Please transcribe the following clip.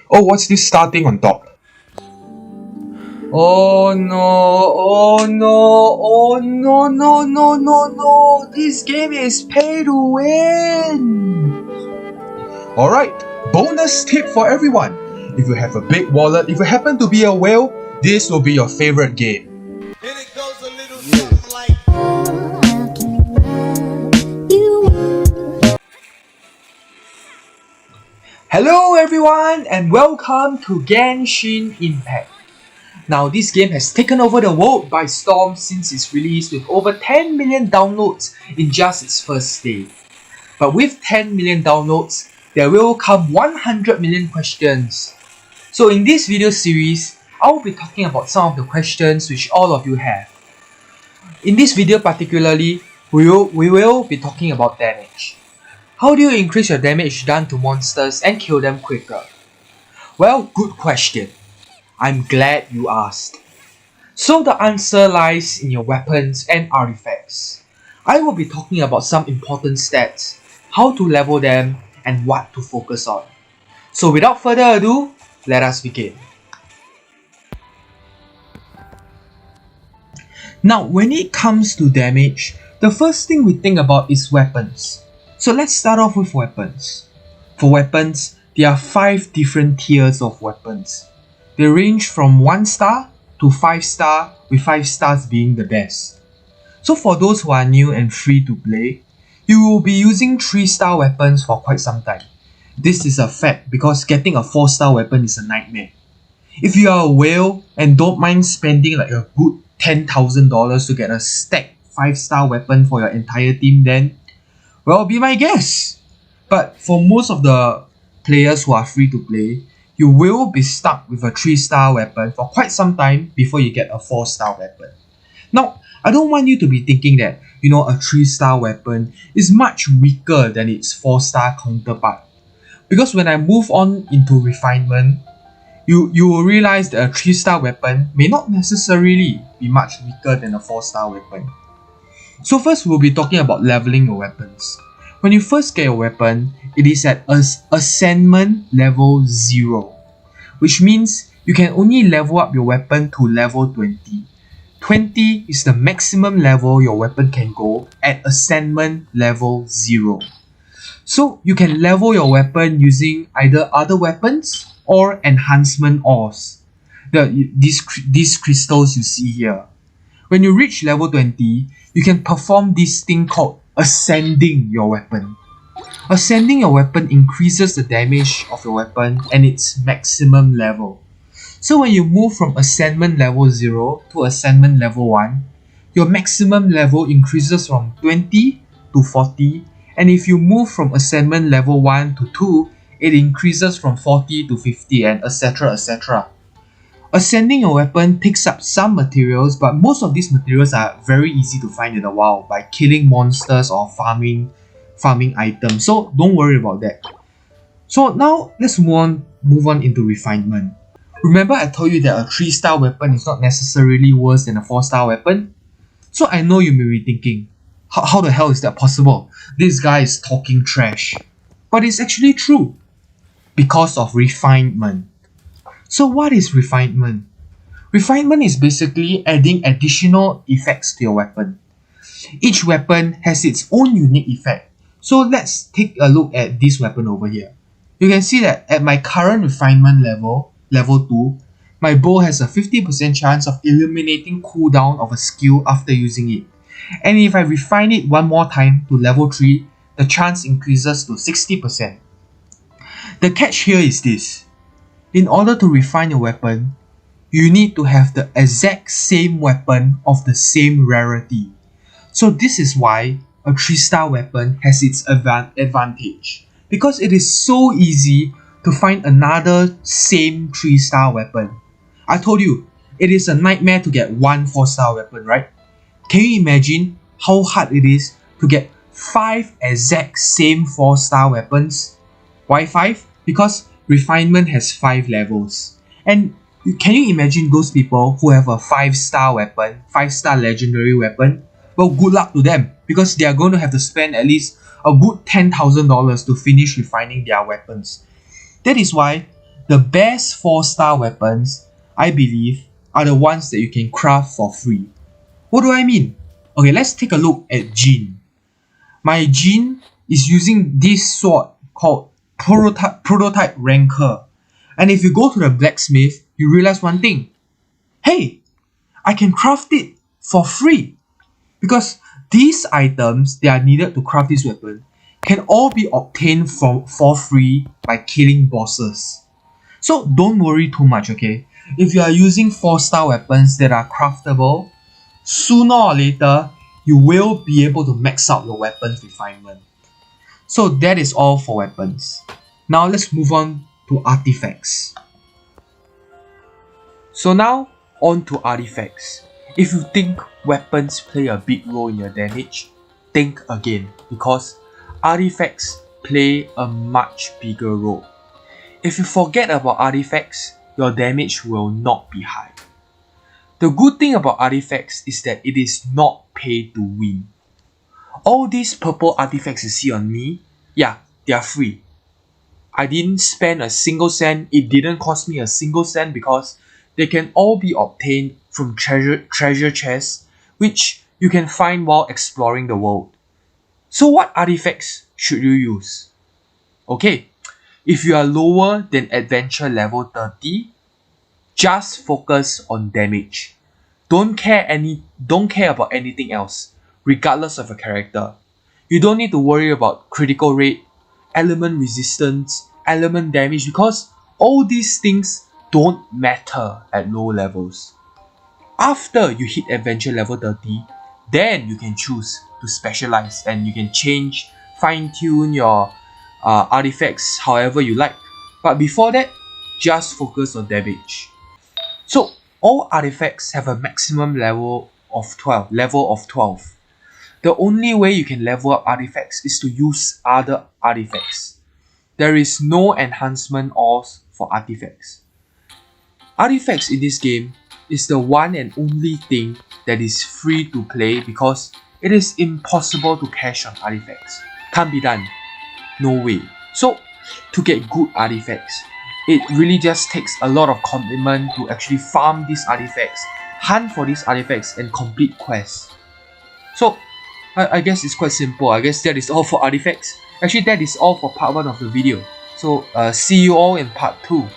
Oh, what's this starting on top? Oh no, oh no, oh no, no, no, no, no. This game is pay to win. Alright, bonus tip for everyone. If you have a big wallet, if you happen to be a whale, this will be your favorite game. And it goes a little something like. Hello everyone and welcome to Genshin Impact. Now this game has taken over the world by storm since its release with over 10 million downloads in just its first day. But with 10 million downloads, there will come 100 million questions. So in this video series, I will be talking about some of the questions which all of you have. In this video particularly, we will be talking about damage. How do you increase your damage done to monsters and kill them quicker? Well, good question. I'm glad you asked. So the answer lies in your weapons and artifacts. I will be talking about some important stats, how to level them, and what to focus on. So without further ado, let us begin. Now, when it comes to damage, the first thing we think about is weapons. So let's start off with weapons. For weapons, there are 5 different tiers of weapons. They range from 1 star to 5 star, with 5 stars being the best. So for those who are new and free to play, you will be using 3 star weapons for quite some time. This is a fact because getting a 4 star weapon is a nightmare. If you are a whale and don't mind spending like a good $10,000 to get a stacked 5 star weapon for your entire team, then well, be my guest. But for most of the players who are free to play, you will be stuck with a 3 star weapon for quite some time before you get a 4 star weapon. Now, I don't want you to be thinking that, a 3 star weapon is much weaker than its 4 star counterpart. Because when I move on into Refinement, you will realize that a 3 star weapon may not necessarily be much weaker than a 4 star weapon. So first we'll be talking about leveling your weapons. When you first get your weapon, it is at Ascendment level 0, which means you can only level up your weapon to level 20. 20 is the maximum level your weapon can go at Ascendment level 0. So you can level your weapon using either other weapons or enhancement ores. These crystals you see here. When you reach level 20, you can perform this thing called ascending your weapon. Ascending your weapon increases the damage of your weapon and its maximum level. So when you move from Ascendment level 0 to Ascendment level 1, your maximum level increases from 20 to 40, and if you move from Ascendment level 1 to 2, it increases from 40 to 50 and etc, etc. Ascending a weapon takes up some materials, but most of these materials are very easy to find in the wild by killing monsters or farming items, so don't worry about that. So now let's move on into Refinement. Remember I told you that a 3 star weapon is not necessarily worse than a 4 star weapon? So I know you may be thinking, how the hell is that possible? This guy is talking trash. But it's actually true. Because of Refinement. So what is Refinement? Refinement is basically adding additional effects to your weapon. Each weapon has its own unique effect. So let's take a look at this weapon over here. You can see that at my current Refinement level 2, my bow has a 50% chance of eliminating cooldown of a skill after using it. And if I refine it one more time to level 3, the chance increases to 60%. The catch here is this. In order to refine your weapon, you need to have the exact same weapon of the same rarity. So this is why a 3 star weapon has its advantage. Because it is so easy to find another same 3 star weapon. I told you, it is a nightmare to get one 4 star weapon, right? Can you imagine how hard it is to get 5 exact same 4 star weapons? Why 5? Because Refinement has 5 levels. And can you imagine those people who have a 5 star weapon, 5 star legendary weapon? Well, good luck to them, because they are going to have to spend at least a good $10,000 to finish refining their weapons. That is why the best 4-star weapons, I believe, are the ones that you can craft for free. What do I mean? Okay, let's take a look at Jean. My Jean is using this sword called Prototype Rancor. And if you go to the blacksmith, you realize one thing. Hey, I can craft it for free. Because these items that are needed to craft this weapon can all be obtained for free by killing bosses. So don't worry too much, okay? If you are using 4-star weapons that are craftable, sooner or later, you will be able to max out your weapons refinement. So that is all for weapons. Now let's move on to artifacts. So now on to artifacts. If you think weapons play a big role in your damage, think again, because artifacts play a much bigger role. If you forget about artifacts, your damage will not be high. The good thing about artifacts is that it is not pay to win. All these purple artifacts you see on me, yeah, they are free. I didn't spend a single cent, it didn't cost me a single cent because they can all be obtained from treasure chests, which you can find while exploring the world. So what artifacts should you use? Okay, if you are lower than adventure level 30, just focus on damage. Don't care about anything else, regardless of your character. You don't need to worry about critical rate, element resistance, element damage, because all these things don't matter at low levels. After you hit adventure level 30, then you can choose to specialize and you can change, fine-tune your artifacts however you like. But before that, just focus on damage. So all artifacts have a maximum level of 12. The only way you can level up artifacts is to use other artifacts. There is no enhancement ores for artifacts. Artifacts in this game is the one and only thing that is free to play because it is impossible to cash on artifacts. Can't be done. No way. So to get good artifacts, it really just takes a lot of commitment to actually farm these artifacts, hunt for these artifacts and complete quests. So I guess it's quite simple. I guess that is all for artifacts. Actually, that is all for part 1 of the video. So see you all in part 2.